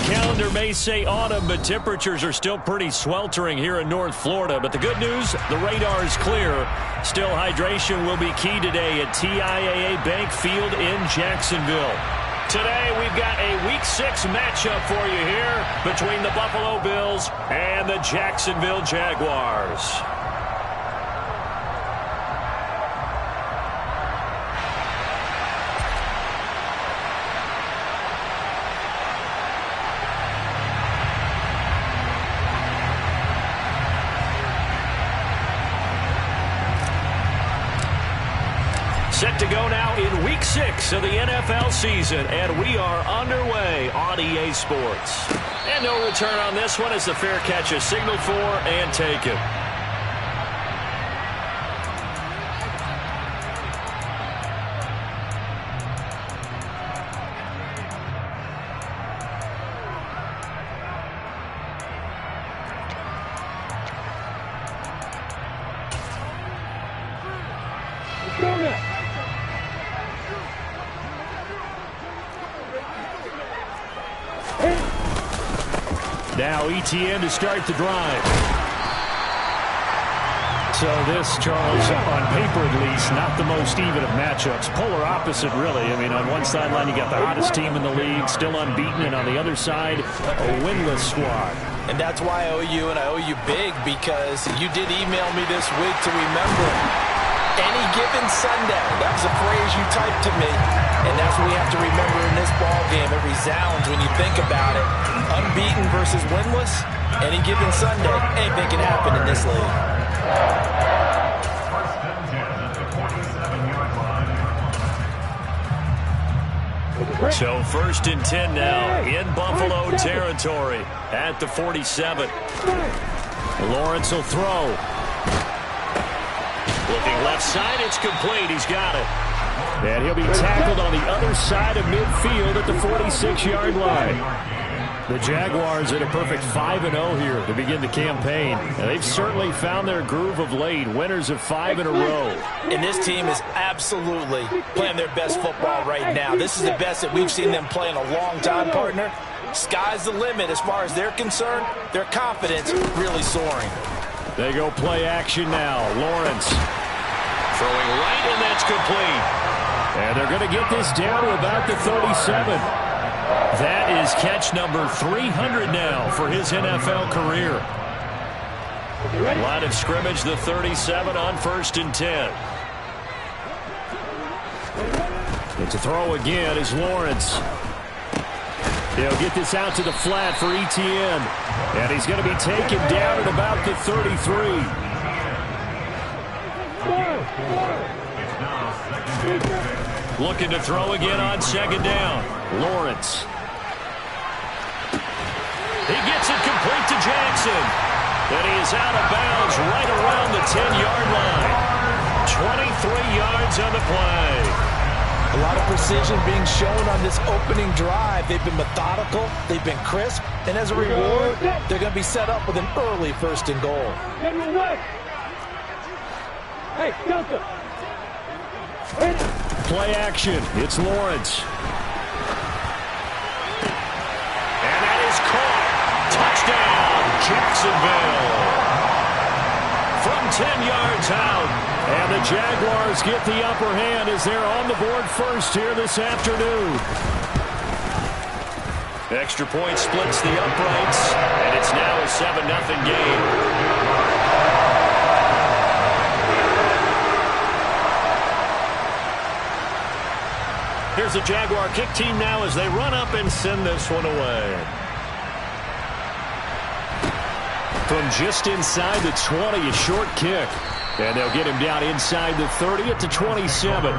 calendar may say autumn, but temperatures are still pretty sweltering here in North Florida. But the good news, the radar is clear. Still, hydration will be key today at TIAA Bank Field in Jacksonville. Today, we've got a Week 6 matchup for you here between the Buffalo Bills and the Jacksonville Jaguars. Set to go now in Week 6 of the NFL season, and we are underway on EA Sports. And no return on this one as the fair catch is signaled for and taken. Now ETN to start the drive. So this, Charles, on paper at least, not the most even of matchups. Polar opposite, really. I mean, on one sideline, you got the hottest team in the league, still unbeaten, and on the other side, a winless squad. And that's why I owe you, and I owe you big, because you did email me this week to remember any given Sunday. That was a phrase you typed to me, and that's what we have to remember in this ball game. It resounds when you think about it. Unbeaten versus winless, any given Sunday. Anything can happen in this league. So 1st and 10 now in Buffalo territory at the 47. Lawrence will throw. Looking left side, it's complete. He's got it. And he'll be tackled on the other side of midfield at the 46-yard line. The Jaguars at a perfect 5-0 here to begin the campaign. And they've certainly found their groove of late. Winners of 5 in a row. And this team is absolutely playing their best football right now. This is the best that we've seen them play in a long time, partner. Sky's the limit as far as they're concerned. Their confidence really soaring. They go play action now. Lawrence throwing right, and that's complete. And they're going to get this down to about the 37. That is catch number 300 now for his NFL career. Line of scrimmage, the 37 on 1st and 10. And to throw again is Lawrence. He'll get this out to the flat for ETN. And he's going to be taken down at about the 33. Looking to throw again on 2nd down. Lawrence. He gets it complete to Jackson. And he is out of bounds right around the 10-yard line. 23 yards on the play. A lot of precision being shown on this opening drive. They've been methodical. They've been crisp. And as a reward, they're going to be set up with an early 1st and goal. Hey, Delta. Play action. It's Lawrence. And that is caught. Touchdown, Jacksonville. From 10 yards out. And the Jaguars get the upper hand as they're on the board first here this afternoon. Extra point splits the uprights. And it's now a 7-0 game. Here's the Jaguar kick team now as they run up and send this one away. From just inside the 20, a short kick. And they'll get him down inside the 30 at the 27.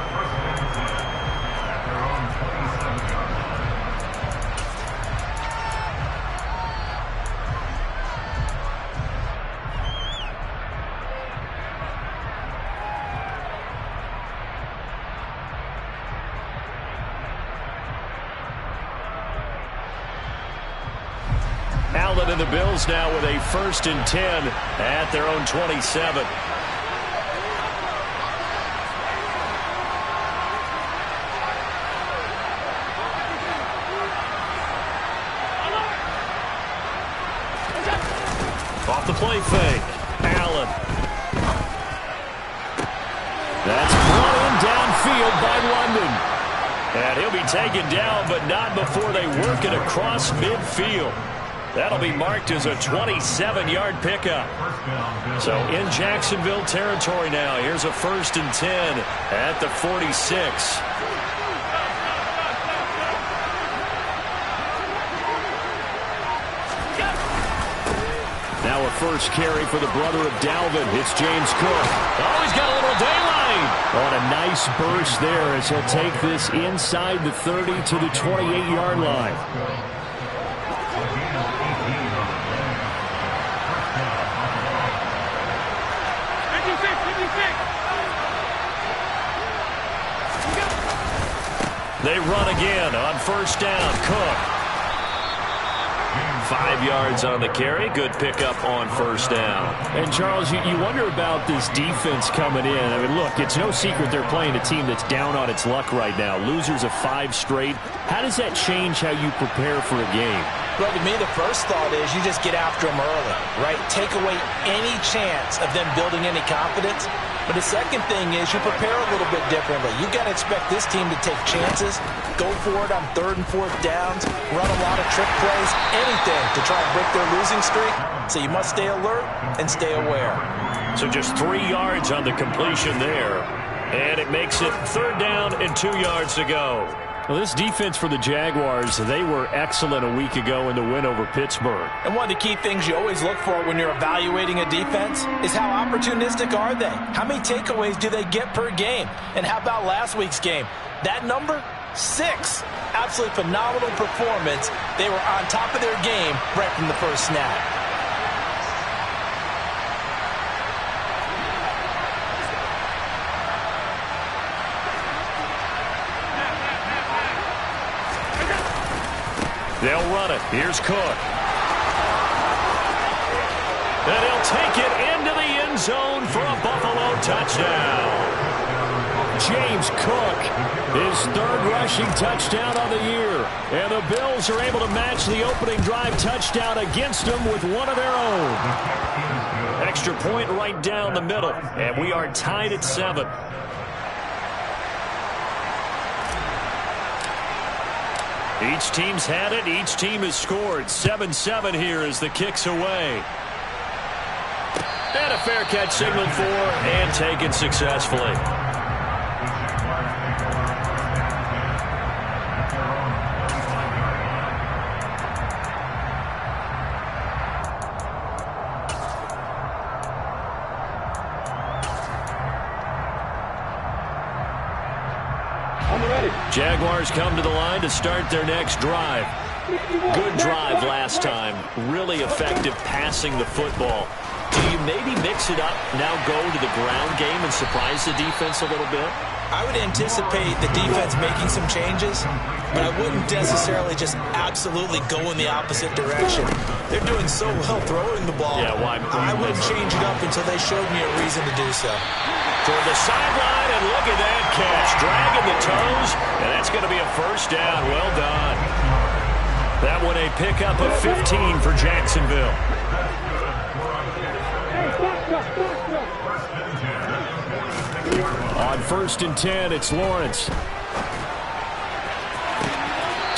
Allen and the Bills now with a 1st and 10 at their own 27. Off the play fake. Allen. That's brought in downfield by London. And he'll be taken down, but not before they work it across midfield. That'll be marked as a 27-yard pickup. So in Jacksonville territory now. Here's a 1st and 10 at the 46. Now a first carry for the brother of Dalvin. It's James Cook. Oh, he's got a little daylight. On a nice burst there as he'll take this inside the 30 to the 28-yard line. They run again on 1st down. Cook. 5 yards on the carry. Good pickup on 1st down. And, Charles, you wonder about this defense coming in. I mean, look, it's no secret they're playing a team that's down on its luck right now. Losers of 5 straight. How does that change how you prepare for a game? Well, to me, the first thought is you just get after them early, right? Take away any chance of them building any confidence. But the second thing is you prepare a little bit differently. You've got to expect this team to take chances, go for it on 3rd and 4th downs, run a lot of trick plays, anything to try and break their losing streak. So you must stay alert and stay aware. So just 3 yards on the completion there. And it makes it 3rd down and 2 yards to go. Well, this defense for the Jaguars, they were excellent a week ago in the win over Pittsburgh. And one of the key things you always look for when you're evaluating a defense is how opportunistic are they? How many takeaways do they get per game? And how about last week's game? That number? 6. Absolutely phenomenal performance. They were on top of their game right from the first snap. They'll run it. Here's Cook. And he'll take it into the end zone for a Buffalo touchdown. James Cook, his 3rd rushing touchdown on the year. And the Bills are able to match the opening drive touchdown against them with one of their own. Extra point right down the middle. And we are tied at 7. Each team's had it. Each team has scored. 7-7 here as the kick's away. And a fair catch signaled for and taken successfully. Jaguars come to the line to start their next drive. Good drive last time. Really effective passing the football. Do you maybe mix it up, now go to the ground game and surprise the defense a little bit? I would anticipate the defense making some changes, but I wouldn't necessarily just absolutely go in the opposite direction. They're doing so well throwing the ball. Yeah, why? I wouldn't change it up until they showed me a reason to do so. Toward the sideline, and look at that catch. Dragging the toes, and that's going to be a 1st down. Well done. That one a pickup of 15 for Jacksonville. On 1st and 10, it's Lawrence. To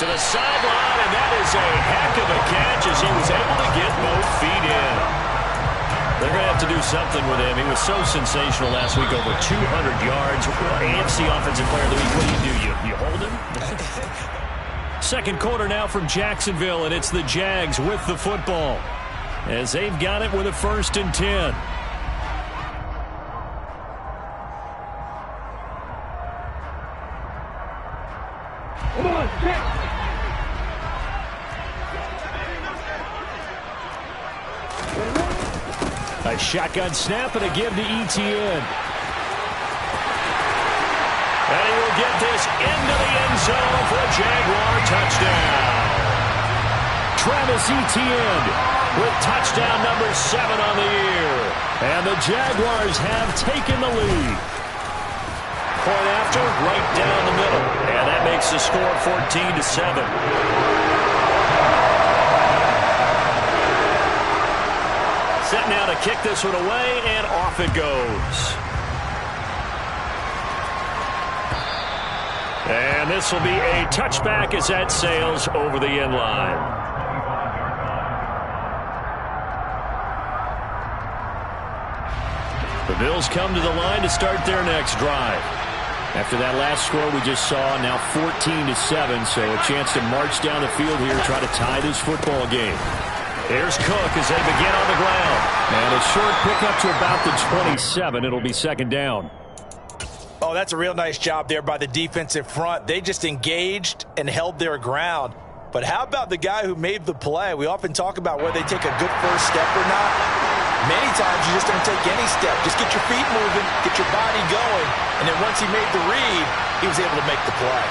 the sideline, and that is a heck of a catch as he was able to get both feet in. They're going to have to do something with him. He was so sensational last week, over 200 yards. AFC Offensive Player of the Week. What do? You hold him? Second quarter now from Jacksonville, and it's the Jags with the football as they've got it with a 1st and 10. Come on, check. A shotgun snap and a give to Etienne. And he will get this into the end zone for a Jaguar touchdown. Travis Etienne with touchdown number 7 on the year. And the Jaguars have taken the lead. Point after, right down the middle. And that makes the score 14-7. Set now to kick this one away, and off it goes. And this will be a touchback as that sails over the end line. The Bills come to the line to start their next drive. After that last score we just saw, now 14-7, so a chance to march down the field here, try to tie this football game. Here's Cook as they begin on the ground. And a short pickup to about the 27. It'll be second down. Oh, that's a real nice job there by the defensive front. They just engaged and held their ground. But how about the guy who made the play? We often talk about whether they take a good first step or not. Many times you just don't take any step. Just get your feet moving, get your body going, and then once he made the read, he was able to make the play.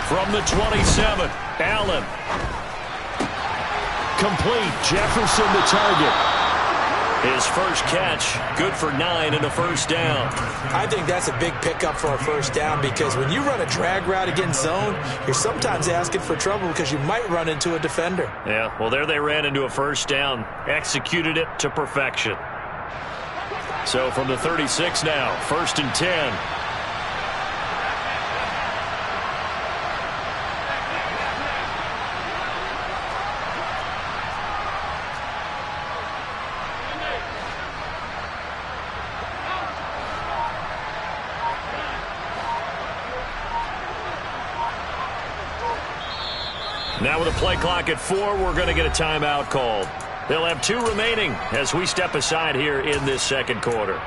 From the 27, Allen. Complete. Jefferson the target. His first catch, good for 9 and a first down. I think that's a big pickup for a first down because when you run a drag route against zone, you're sometimes asking for trouble because you might run into a defender. Yeah, well, there they ran into a first down. Executed it to perfection. So from the 36 now, 1st and 10. Now with a play clock at 4, we're going to get a timeout called. They'll have 2 remaining as we step aside here in this second quarter.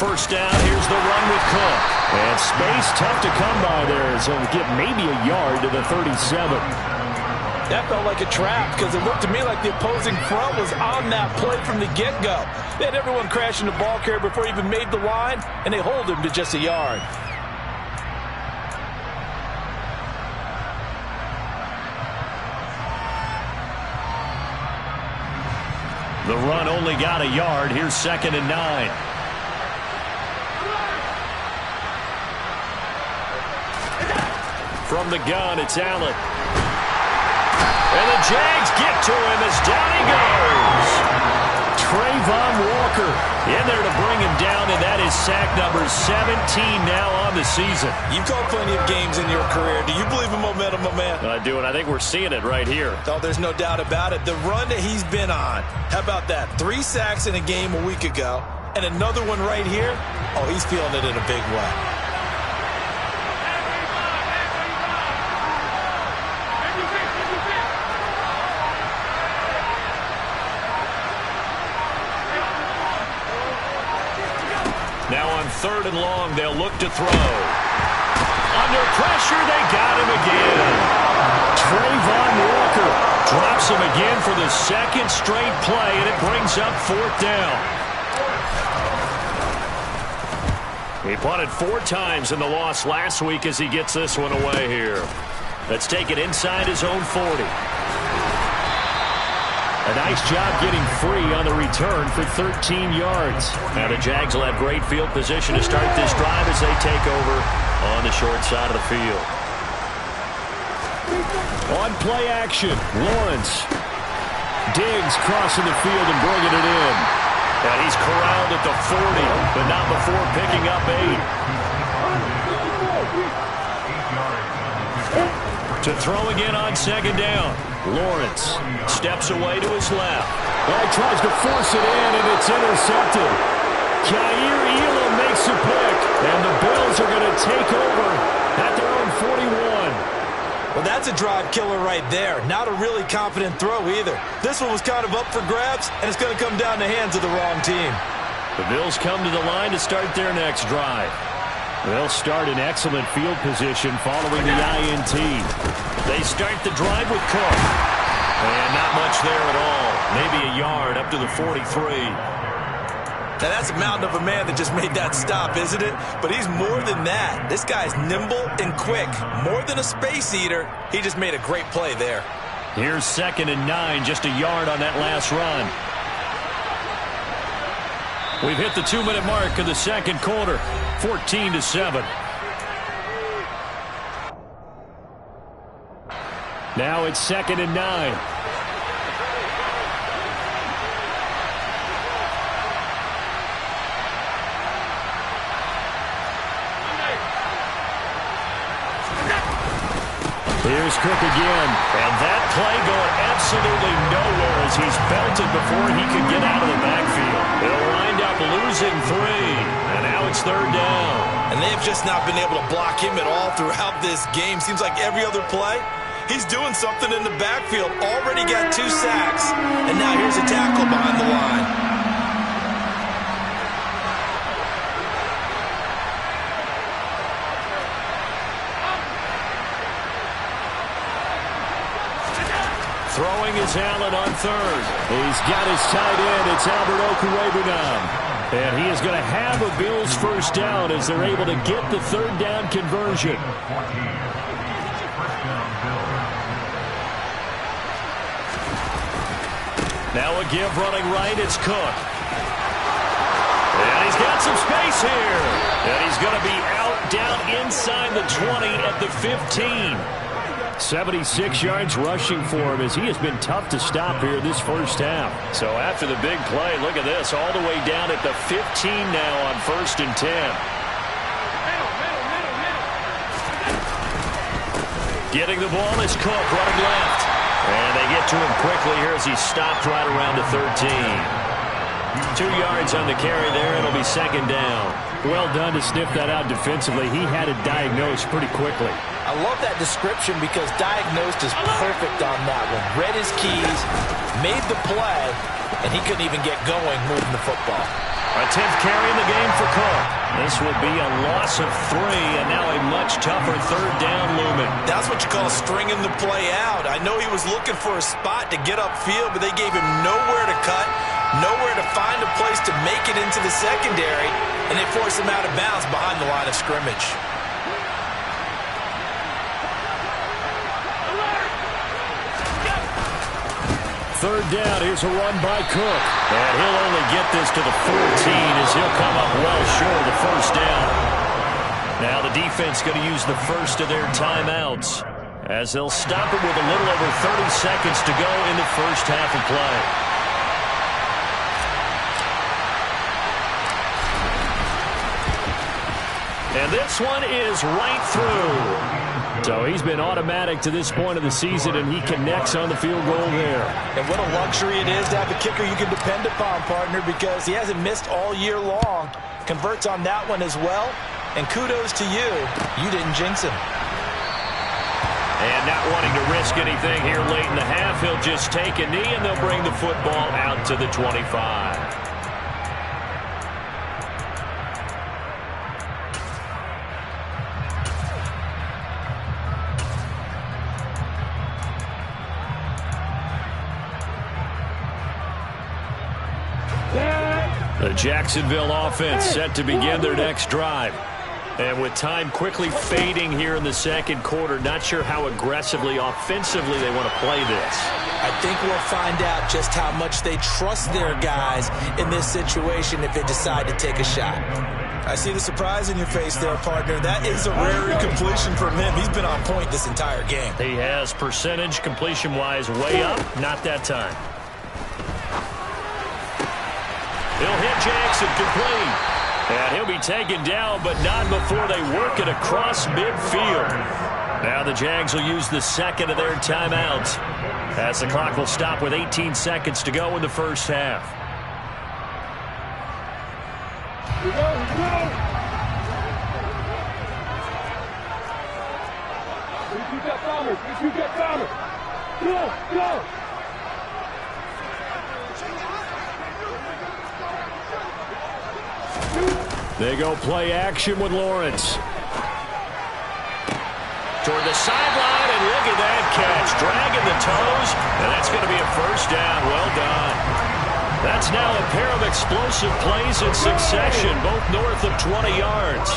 First down, here's the run with Cook. And space tough to come by there, so he'll get maybe a yard to the 37. That felt like a trap because it looked to me like the opposing front was on that play from the get-go. They had everyone crashing the ball carrier before he even made the line, and they hold him to just a yard. The run only got a yard. Here's 2nd and 9. From the gun, it's Allen. And the Jags get to him as down he goes. Trayvon Walker in there to bring him down, and that is sack number 17 now on the season. You've called plenty of games in your career. Do you believe in momentum, my man? I do, and I think we're seeing it right here. Oh, there's no doubt about it. The run that he's been on. How about that? 3 sacks in a game a week ago, and another one right here. Oh, he's feeling it in a big way. Now on 3rd and long, they'll look to throw. Under pressure, they got him again. Trayvon Walker drops him again for the 2nd straight play, and it brings up 4th down. He punted 4 times in the loss last week as he gets this one away here. Let's take it inside his own 40. A nice job getting free on the return for 13 yards. Now the Jags will have great field position to start this drive as they take over on the short side of the field. On play action, Lawrence. Diggs crossing the field and bringing it in. And he's corralled at the 40, but not before picking up 8. To throw again on 2nd down. Lawrence steps away to his left. Well, he tries to force it in, and it's intercepted. Kaiir Elam makes a pick, and the Bills are going to take over at their own 41. Well, that's a drive killer right there. Not a really confident throw either. This one was kind of up for grabs, and it's going to come down the hands of the wrong team. The Bills come to the line to start their next drive. They'll start in excellent field position following the INT. They start the drive with Cook. And not much there at all. Maybe a yard up to the 43. Now, that's a mountain of a man that just made that stop, isn't it? But he's more than that. This guy's nimble and quick. More than a space eater. He just made a great play there. Here's 2nd and 9, just a yard on that last run. We've hit the 2-minute mark of the second quarter, 14-7. Now it's 2nd and 9. Here's Cook again, and that play going absolutely nowhere as he's belted before he could get out of the backfield. They'll wind up losing 3, and now it's 3rd down. And they've just not been able to block him at all throughout this game. Seems like every other play, he's doing something in the backfield. Already got 2 sacks, and now here's a tackle behind the line. Throwing is Allen on 3rd. He's got his tight end. It's Albert Okwuegbunam. And he is going to have a Bills first down as they're able to get the 3rd down conversion. Now a give running right. It's Cook. And he's got some space here. And he's going to be out down inside the 20 at the 15. 76 yards rushing for him as he has been tough to stop here this first half. So after the big play, look at this, all the way down at the 15 now on 1st and 10. Getting the ball is Cook running left. And they get to him quickly here as he stopped right around the 13. 2 yards on the carry there. It'll be 2nd down. Well done to sniff that out defensively. He had it diagnosed pretty quickly. I love that description because diagnosed is perfect on that one. Read his keys, made the play, and he couldn't even get going moving the football. A 10th carry in the game for Cook. This will be a loss of 3, and now a much tougher 3rd down looming. That's what you call stringing the play out. I know he was looking for a spot to get upfield, but they gave him nowhere to cut, nowhere to find a place to make it into the secondary, and they forced him out of bounds behind the line of scrimmage. 3rd down, here's a run by Cook. And he'll only get this to the 14 as he'll come up well short of the first down. Now the defense going to use the first of their timeouts as they'll stop it with a little over 30 seconds to go in the first half of play. And this one is right through. So he's been automatic to this point of the season, and he connects on the field goal there. And what a luxury it is to have a kicker you can depend upon, partner, because he hasn't missed all year long. Converts on that one as well. And kudos to you. You didn't jinx him. And not wanting to risk anything here late in the half, he'll just take a knee, and they'll bring the football out to the 25. The Jacksonville offense set to begin their next drive. And with time quickly fading here in the second quarter, not sure how aggressively, offensively they want to play this. I think we'll find out just how much they trust their guys in this situation if they decide to take a shot. I see the surprise in your face there, partner. That is a rare incompletion from him. He's been on point this entire game. He has, percentage completion-wise way up, not that time. He'll hit Jackson complete. And he'll be taken down, but not before they work it across midfield. Now the Jags will use the second of their timeouts as the clock will stop with 18 seconds to go in the first half. Here we go, here we go. Repeat that bomber, repeat that bomber. Go, go. They go play action with Lawrence. Toward the sideline, and look at that catch. Dragging the toes, and that's going to be a first down. Well done. That's now a pair of explosive plays in succession, both north of 20 yards.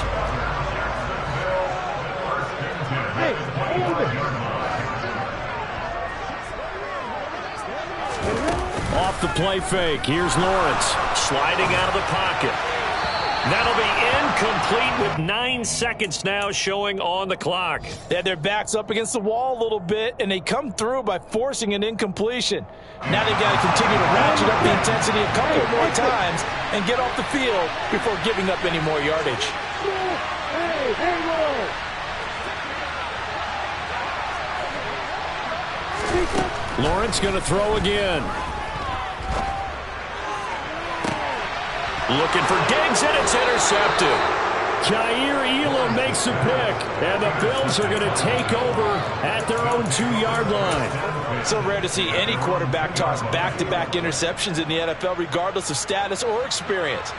Off the play fake, here's Lawrence, sliding out of the pocket. That'll be incomplete with 9 seconds now showing on the clock. They had their backs up against the wall a little bit, and they come through by forcing an incompletion. Now they've got to continue to ratchet up the intensity a couple more times and get off the field before giving up any more yardage. Lawrence going to throw again. Looking for Diggs, and it's intercepted. Jair Elam makes a pick, and the Bills are going to take over at their own 2-yard line. So rare to see any quarterback toss back-to-back interceptions in the NFL, regardless of status or experience.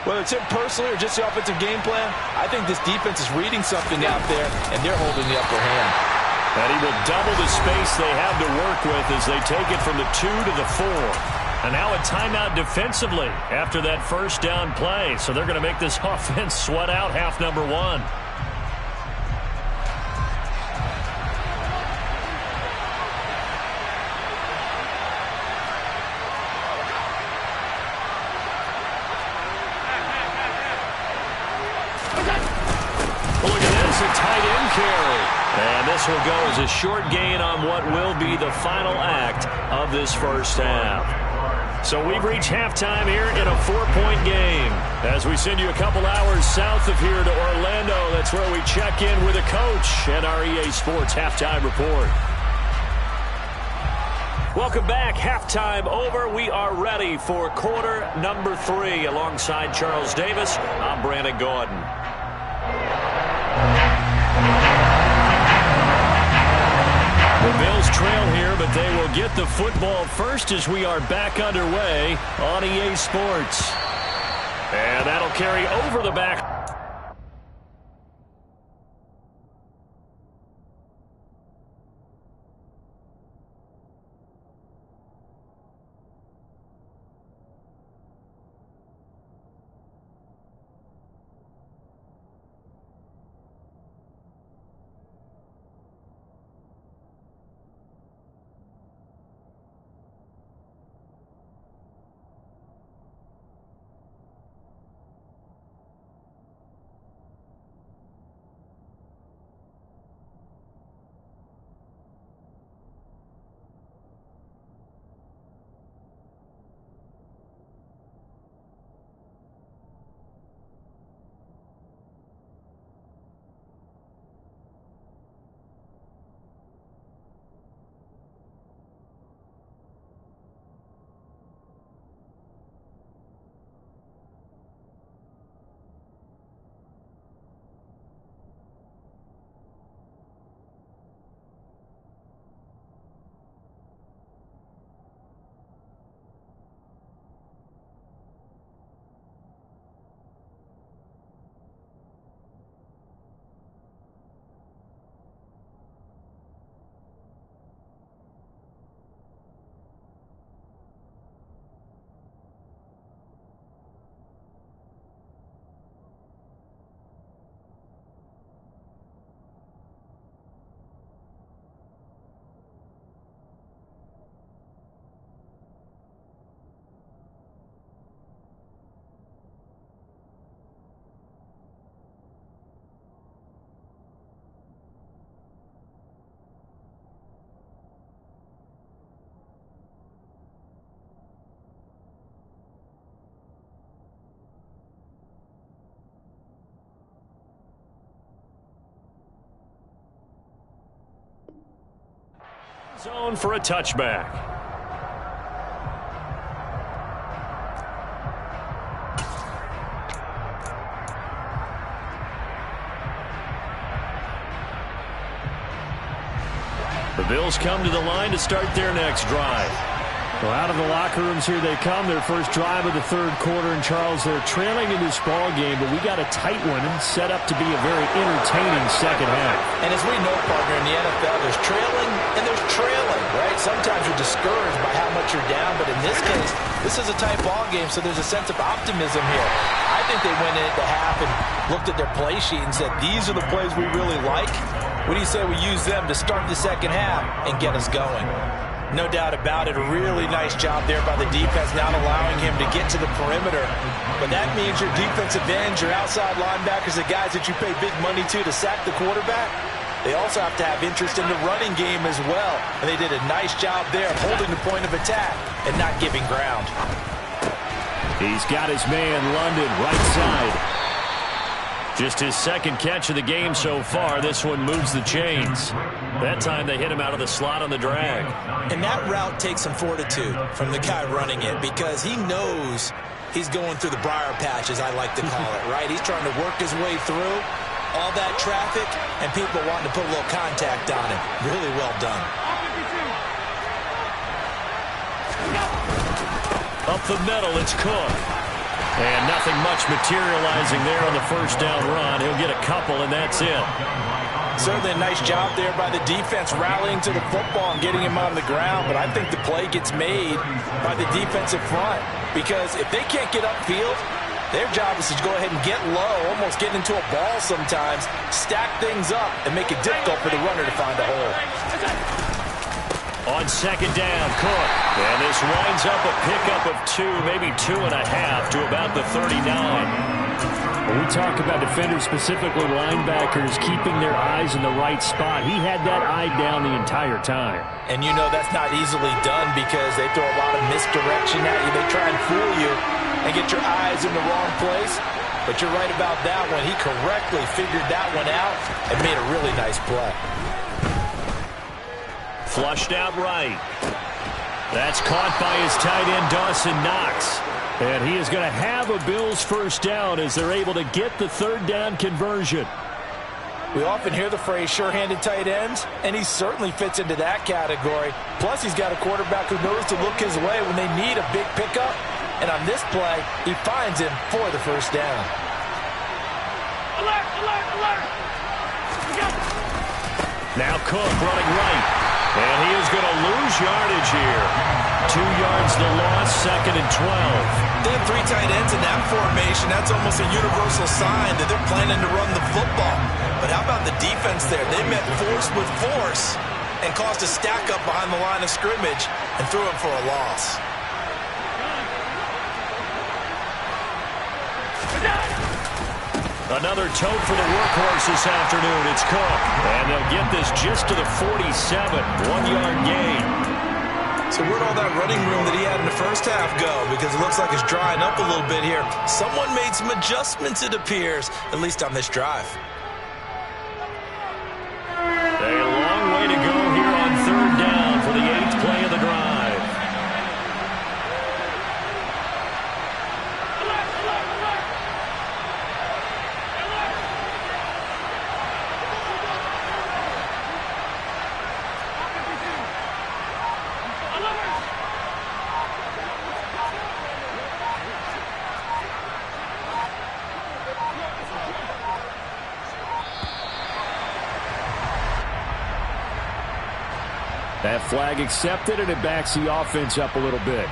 Whether it's him personally or just the offensive game plan, I think this defense is reading something out there, and they're holding the upper hand. And he will double the space they have to work with as they take it from the 2 to the 4. And now a timeout defensively after that first down play. So they're going to make this offense sweat out half number 1. Look at this, a tight end carry. And this will go as a short gain on what will be the final act of this first half. So we've reached halftime here in a 4-point game. As we send you a couple hours south of here to Orlando, that's where we check in with a coach and our EA Sports Halftime Report. Welcome back. Halftime over. We are ready for quarter number 3. Alongside Charles Davis, I'm Brandon Gordon. The Bills trail here, but they will get the football first as we are back underway on EA Sports. And that'll carry over the back. Zone for a touchback. The Bills come to the line to start their next drive. Well, out of the locker rooms here they come. Their first drive of the third quarter. And, Charles, they're trailing in this ball game, but we got a tight one set up to be a very entertaining second half. And as we know, partner, in the NFL, there's trailing and there's trailing, right? Sometimes you're discouraged by how much you're down, but in this case, this is a tight ball game, so there's a sense of optimism here. I think they went into half and looked at their play sheet and said, these are the plays we really like. What do you say we use them to start the second half and get us going? No doubt about it, a really nice job there by the defense, not allowing him to get to the perimeter. But that means your defensive ends, your outside linebackers, the guys that you pay big money to sack the quarterback, they also have to have interest in the running game as well. And they did a nice job there holding the point of attack and not giving ground. He's got his man, London, right side. Just his second catch of the game so far. This one moves the chains. That time they hit him out of the slot on the drag. And that route takes some fortitude from the guy running it because he knows he's going through the briar patch, as I like to call it, right? He's trying to work his way through all that traffic and people wanting to put a little contact on him. Really well done. Up the middle, it's Cook. And nothing much materializing there on the first down run. He'll get a couple, and that's it. Certainly a nice job there by the defense rallying to the football and getting him on the ground. But I think the play gets made by the defensive front because if they can't get upfield, their job is to go ahead and get low, almost get into a ball sometimes, stack things up, and make it difficult for the runner to find a hole. On second down, Cook. And this winds up a pickup of 2, maybe 2.5 to about the 39. When we talk about defenders, specifically linebackers, keeping their eyes in the right spot, he had that eye down the entire time. And you know that's not easily done because they throw a lot of misdirection at you. They try and fool you and get your eyes in the wrong place. But you're right about that one. He correctly figured that one out and made a really nice play. Flushed out right. That's caught by his tight end, Dawson Knox. And he is going to have a Bills first down as they're able to get the third down conversion. We often hear the phrase sure-handed tight ends, and he certainly fits into that category. Plus, he's got a quarterback who knows to look his way when they need a big pickup. And on this play, he finds him for the first down. Alert, alert, alert! Now Cook running right. And he is going to lose yardage here. 2 yards the loss, second and 12. They have 3 tight ends in that formation. That's almost a universal sign that they're planning to run the football. But how about the defense there? They met force with force and caused a stack up behind the line of scrimmage and threw him for a loss. Another tote for the workhorse this afternoon. It's Cook. And they'll get this just to the 47. 1-yard gain. So where'd all that running room that he had in the first half go? Because it looks like it's drying up a little bit here. Someone made some adjustments, it appears, at least on this drive. A long way to go here on third down for the 8th play of the drive. That flag accepted, and it backs the offense up a little bit.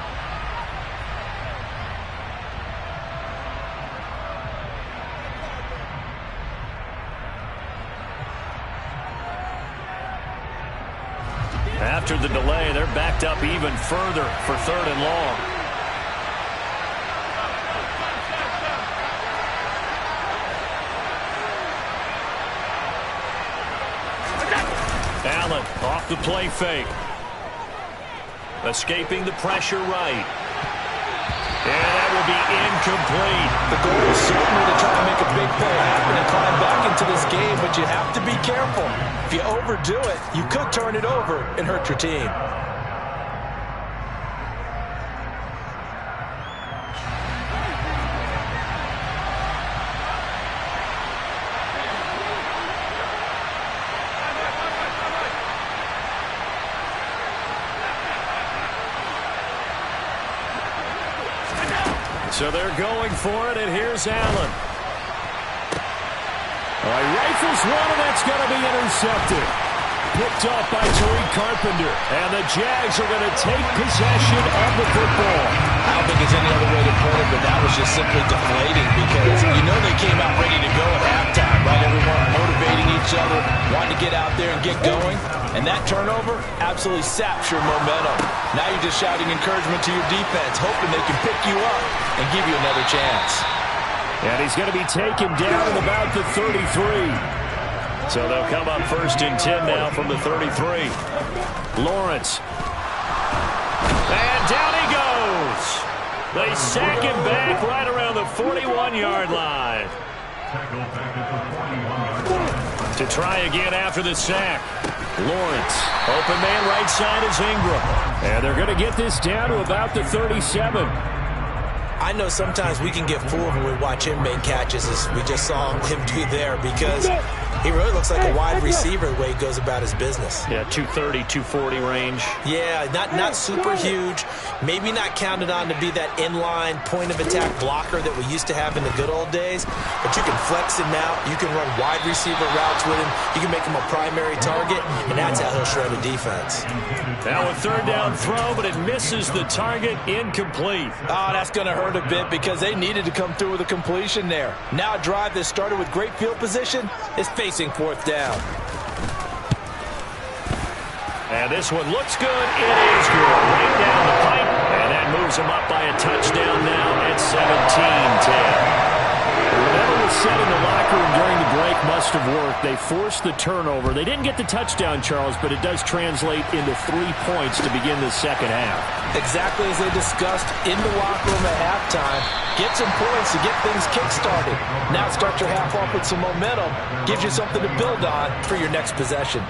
After the delay, they're backed up even further for third and long. Allen off the play fake. Escaping the pressure right. And that will be incomplete. The goal is certainly to try to make a big play happen and climb back into this game, but you have to be careful. If you overdo it, you could turn it over and hurt your team. So they're going for it, and here's Allen. He rifles one, and that's going to be intercepted. Picked up by Tariq Carpenter. And the Jags are going to take possession of the football. I don't think there's any other way to put it, but that was just simply deflating because you know they came out ready to go at halftime, right? Everyone motivating each other, wanting to get out there and get going. And that turnover absolutely saps your momentum. Now you're just shouting encouragement to your defense, hoping they can pick you up and give you another chance. And he's going to be taken down at about the 33. So they'll come up 1st and 10 now from the 33. Lawrence. And down he goes. They sack him back right around the 41-yard line. To try again after the sack. Lawrence. Open man right side is Ingram. And they're going to get this down to about the 37. I know sometimes we can get fooled when we watch him make catches, as we just saw him do there, because he really looks like a wide receiver the way he goes about his business. Yeah, 230, 240 range. Yeah, not super huge. Maybe not counted on to be that inline point-of-attack blocker that we used to have in the good old days. But you can flex him out. You can run wide receiver routes with him. You can make him a primary target, and that's how he'll shred a defense. Now a 3rd down throw, but it misses the target. Incomplete. Oh, that's going to hurt a bit because they needed to come through with a completion there. Now a drive that started with great field position is facing 4th down. And this one looks good. It is good. Right down the pipe. And that moves them up by a touchdown now at 17-10. Whatever was said in the locker room during the break must have worked. They forced the turnover. They didn't get the touchdown, Charles, but it does translate into 3 points to begin the second half. Exactly as they discussed in the locker room at halftime. Get some points to get things kick-started. Now start your half off with some momentum. Gives you something to build on for your next possession.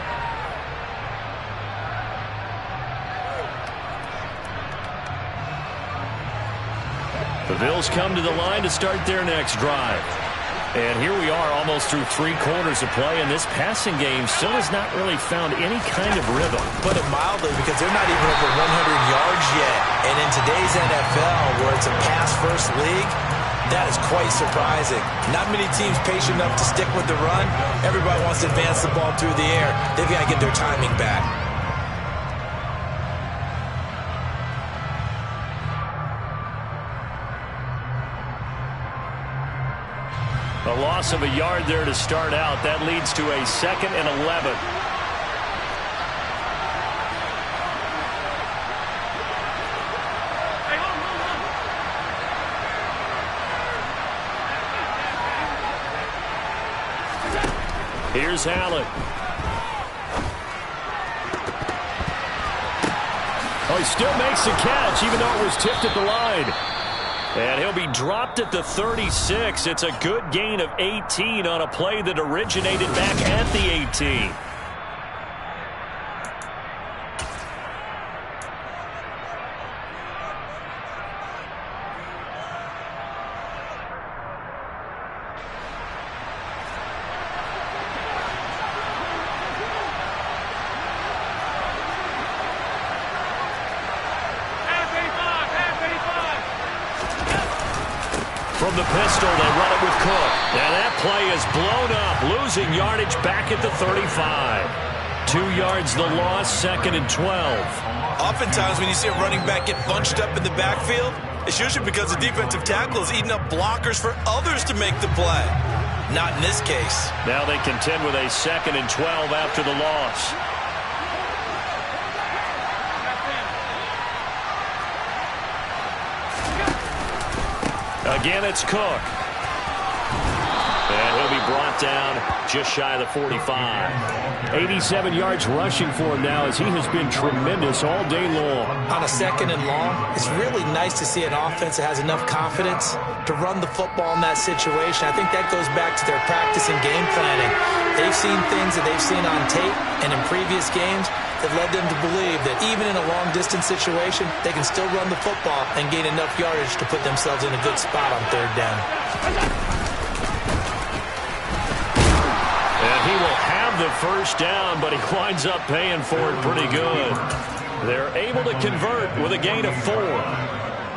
The Bills come to the line to start their next drive. And here we are almost through 3 quarters of play, and this passing game still has not really found any kind of rhythm. Put it mildly, because they're not even over 100 yards yet. And in today's NFL, where it's a pass-first league, that is quite surprising. Not many teams patient enough to stick with the run. Everybody wants to advance the ball through the air. They've got to get their timing back. A loss of a yard there to start out. That leads to a 2nd and 11. Here's Allen. Oh, he still makes the catch, even though it was tipped at the line. And he'll be dropped at the 36. It's a good gain of 18 on a play that originated back at the 18. From the pistol, they run it with Cook. And that play is blown up, losing yardage back at the 35. 2 yards the loss, 2nd and 12. Oftentimes when you see a running back get bunched up in the backfield, it's usually because the defensive tackle is eating up blockers for others to make the play. Not in this case. Now they contend with a 2nd and 12 after the loss. Again, it's Cook. And he'll be brought down just shy of the 45. 87 yards rushing for him now, as he has been tremendous all day long. On a 2nd and long, it's really nice to see an offense that has enough confidence to run the football in that situation. I think that goes back to their practice and game planning. They've seen things that they've seen on tape and in previous games that led them to believe that even in a long-distance situation, they can still run the football and gain enough yardage to put themselves in a good spot on 3rd down. And he will have the 1st down, but he winds up paying for it pretty good. They're able to convert with a gain of 4.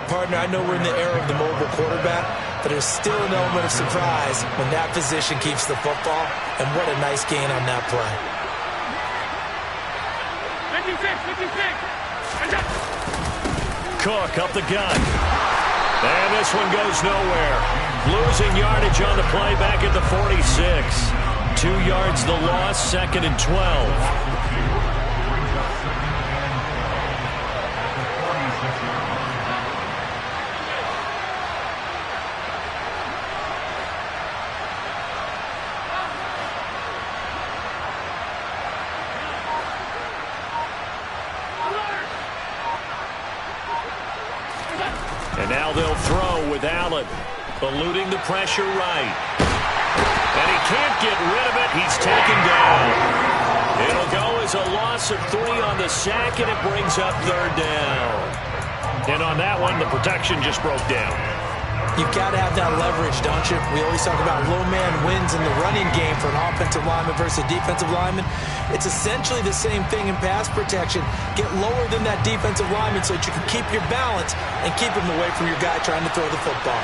partner, I know we're in the era of the mobile quarterback, but there's still an element of surprise when that position keeps the football, and what a nice gain on that play. 56. Cook up the gut. And this one goes nowhere. Losing yardage on the play back at the 46. 2 yards the loss, 2nd and 12. And now they'll throw with Allen, eluding the pressure right. And he can't get rid of it. He's taken down. It'll go as a loss of 3 on the sack, and it brings up 3rd down. And on that one, the protection just broke down. You've got to have that leverage, don't you? We always talk about low man wins in the running game for an offensive lineman versus a defensive lineman. It's essentially the same thing in pass protection. Get lower than that defensive lineman so that you can keep your balance and keep him away from your guy trying to throw the football.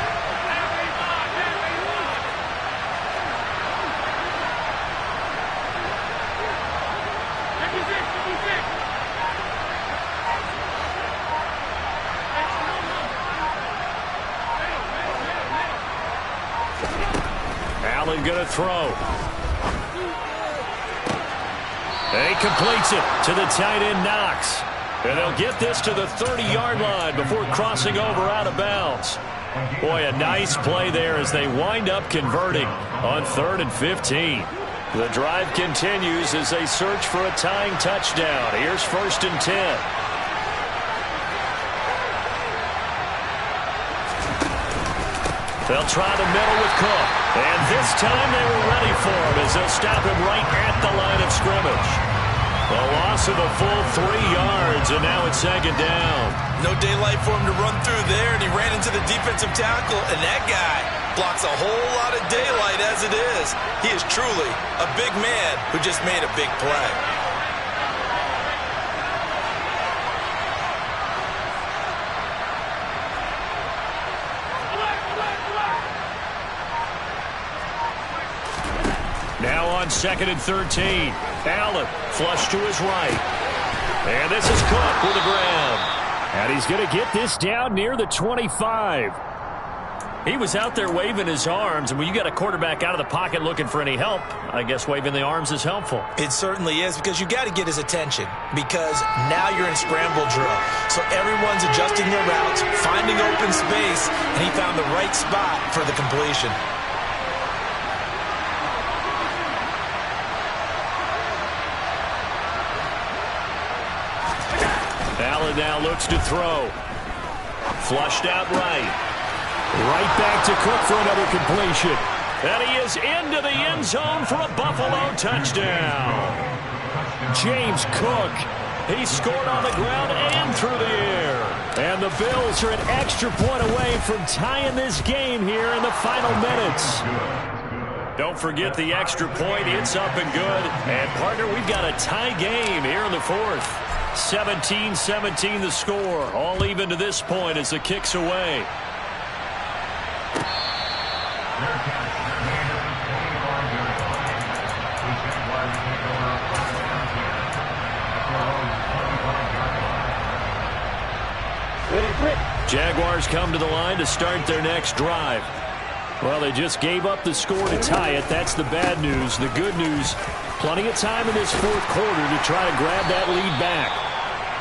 Allen going to throw. And he completes it to the tight end, Knox. And they'll get this to the 30-yard line before crossing over out of bounds. Boy, a nice play there as they wind up converting on 3rd and 15. The drive continues as they search for a tying touchdown. Here's 1st and 10. They'll try the middle with Cook. And this time they were ready for him as they'll stop him right at the line of scrimmage. A loss of a full 3 yards, and now it's 2nd down. No daylight for him to run through there, and he ran into the defensive tackle, and that guy blocks a whole lot of daylight as it is. He is truly a big man who just made a big play. Now on 2nd and 13. Allen flush to his right. And this is Cook with the ground. And he's going to get this down near the 25. He was out there waving his arms, and when you got a quarterback out of the pocket looking for any help, I guess waving the arms is helpful. It certainly is, because you got to get his attention, because now you're in scramble drill. So everyone's adjusting their routes, finding open space, and he found the right spot for the completion. Allen now looks to throw. Flushed out right. Right back to Cook for another completion. And he is into the end zone for a Buffalo touchdown. James Cook. He scored on the ground and through the air. And the Bills are an extra point away from tying this game here in the final minutes. Don't forget the extra point. It's up and good. And, partner, we've got a tie game here in the 4th. 17-17 the score. All even to this point as the kick's away. Jaguars come to the line to start their next drive. Well, they just gave up the score to tie it. That's the bad news. The good news, plenty of time in this 4th quarter to try to grab that lead back.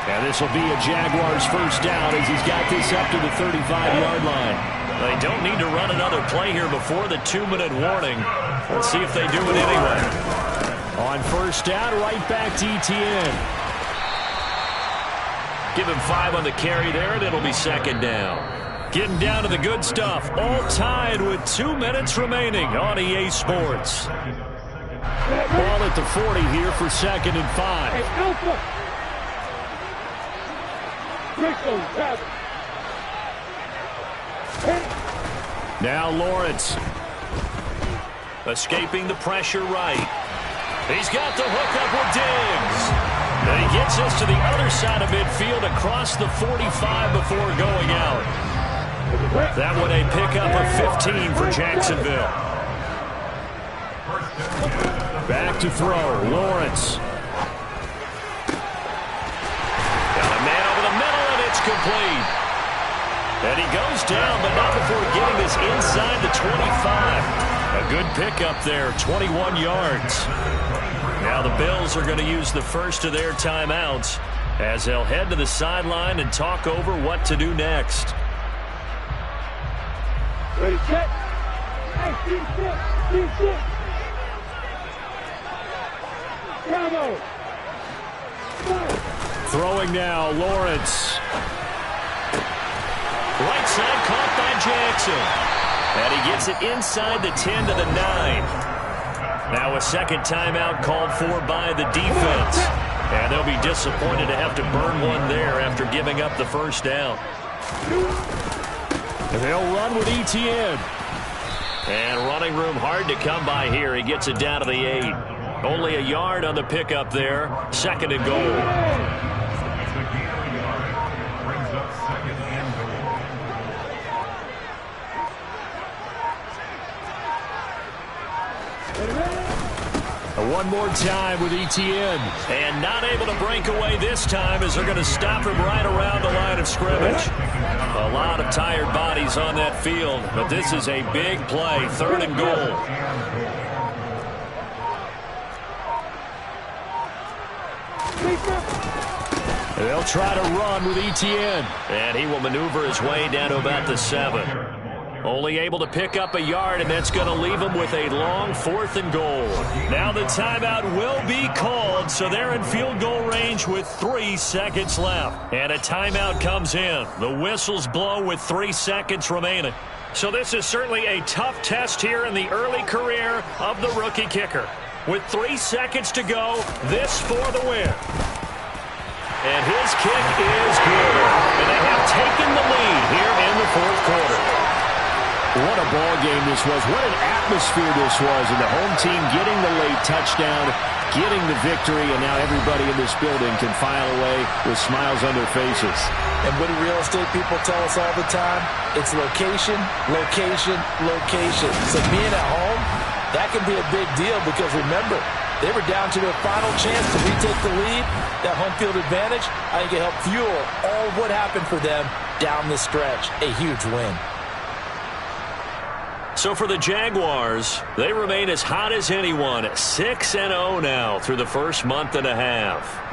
And this will be a Jaguars first down as he's got this up to the 35-yard line. They don't need to run another play here before the 2-minute warning. Let's see if they do it anyway. On first down, right back to Etienne. Give him 5 on the carry there, and it'll be 2nd down. Getting down to the good stuff. All tied with 2 minutes remaining on EA Sports. Ball at the 40 here for 2nd and 5. Now Lawrence. Escaping the pressure right. He's got the hook up with Diggs. And he gets us to the other side of midfield across the 45 before going out. That one a pickup of 15 for Jacksonville. Back to throw, Lawrence. Got a man over the middle, and it's complete. And he goes down, but not before getting this inside the 25. A good pickup there, 21 yards. Now the Bills are going to use the first of their timeouts as they'll head to the sideline and talk over what to do next. Ready, check. Hey, deep six. Bravo. Throwing now, Lawrence. Right side caught by Jackson. And he gets it inside the 10 to the 9. Now a second timeout called for by the defense. And they'll be disappointed to have to burn one there after giving up the first down. And they'll run with ETN. And running room hard to come by here. He gets it down to the 8. Only a yard on the pickup there. Second and goal. One more time with ETN. And not able to break away this time as they're going to stop him right around the line of scrimmage. A lot of tired bodies on that field, but this is a big play. Third and goal. They'll try to run with ETN. And he will maneuver his way down to about the 7. Only able to pick up a yard, and that's going to leave him with a long 4th and goal. Now the timeout will be called, so they're in field goal range with 3 seconds left. And a timeout comes in. The whistles blow with 3 seconds remaining. So this is certainly a tough test here in the early career of the rookie kicker. With 3 seconds to go, this for the win. And his kick is good. And they have taken the lead here in the 4th quarter. What a ball game this was. What an atmosphere this was. And the home team getting the late touchdown, getting the victory, and now everybody in this building can file away with smiles on their faces. And what do real estate people tell us all the time? It's location, location, location. So being at home, that can be a big deal because remember, they were down to their final chance to retake the lead. That home field advantage, I think it helped fuel all what happened for them down the stretch. A huge win. So for the Jaguars, they remain as hot as anyone, 6-0 now through the first month and a half.